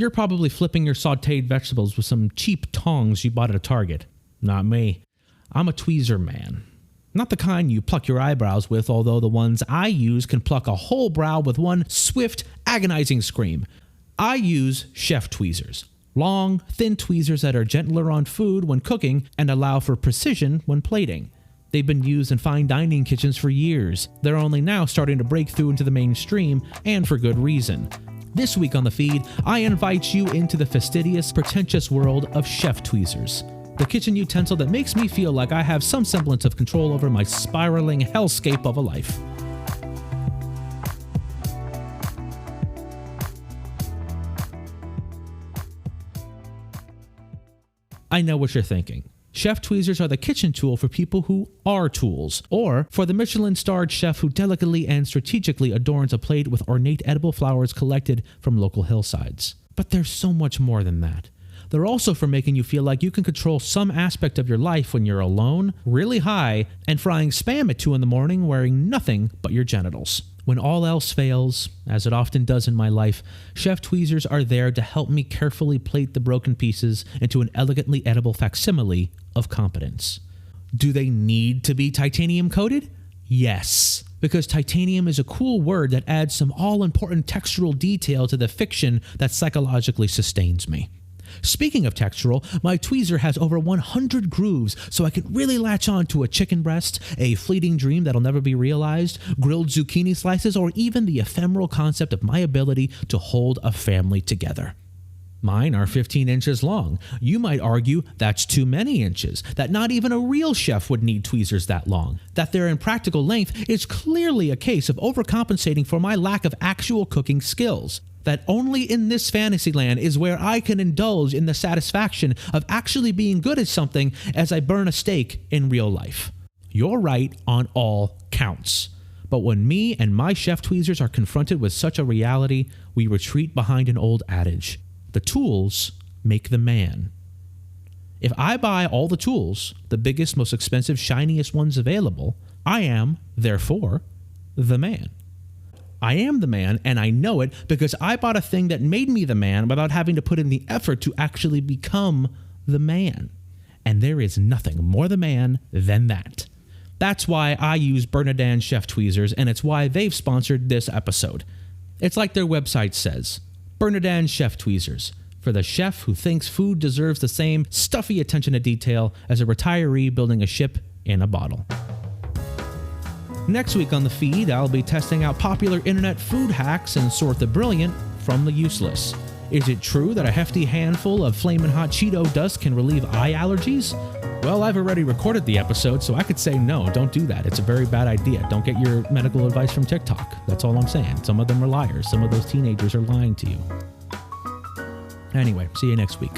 You're probably flipping your sautéed vegetables with some cheap tongs you bought at a Target. Not me. I'm a tweezer man. Not the kind you pluck your eyebrows with, although the ones I use can pluck a whole brow with one swift, agonizing scream. I use chef tweezers. Long, thin tweezers that are gentler on food when cooking and allow for precision when plating. They've been used in fine dining kitchens for years. They're only now starting to break through into the mainstream, and for good reason. This week on the feed, I invite you into the fastidious, pretentious world of chef tweezers. The kitchen utensil that makes me feel like I have some semblance of control over my spiraling hellscape of a life. I know what you're thinking. Chef tweezers are the kitchen tool for people who are tools, or for the Michelin-starred chef who delicately and strategically adorns a plate with ornate edible flowers collected from local hillsides. But there's so much more than that. They're also for making you feel like you can control some aspect of your life when you're alone, really high, and frying Spam at 2 in the morning wearing nothing but your genitals. When all else fails, as it often does in my life, chef tweezers are there to help me carefully plate the broken pieces into an elegantly edible facsimile of competence. Do they need to be titanium coated? Yes, because titanium is a cool word that adds some all-important textural detail to the fiction that psychologically sustains me. Speaking of textural, my tweezer has over 100 grooves, so I can really latch on to a chicken breast, a fleeting dream that'll never be realized, grilled zucchini slices, or even the ephemeral concept of my ability to hold a family together. Mine are 15 inches long. You might argue that's too many inches, that not even a real chef would need tweezers that long. That their impractical length is clearly a case of overcompensating for my lack of actual cooking skills. That only in this fantasy land is where I can indulge in the satisfaction of actually being good at something as I burn a steak in real life. You're right on all counts. But when me and my chef tweezers are confronted with such a reality, we retreat behind an old adage. The tools make the man. If I buy all the tools, the biggest, most expensive, shiniest ones available, I am, therefore, the man. I am the man, and I know it because I bought a thing that made me the man without having to put in the effort to actually become the man. And there is nothing more the man than that. That's why I use Bernardin chef tweezers, and it's why they've sponsored this episode. It's like their website says, Bernardin chef tweezers, for the chef who thinks food deserves the same stuffy attention to detail as a retiree building a ship in a bottle. Next week on the feed, I'll be testing out popular internet food hacks and sort the brilliant from the useless. Is it true that a hefty handful of flamin' hot Cheeto dust can relieve eye allergies? Well, I've already recorded the episode, so I could say no, don't do that. It's a very bad idea. Don't get your medical advice from TikTok. That's all I'm saying. Some of them are liars. Some of those teenagers are lying to you. Anyway, see you next week.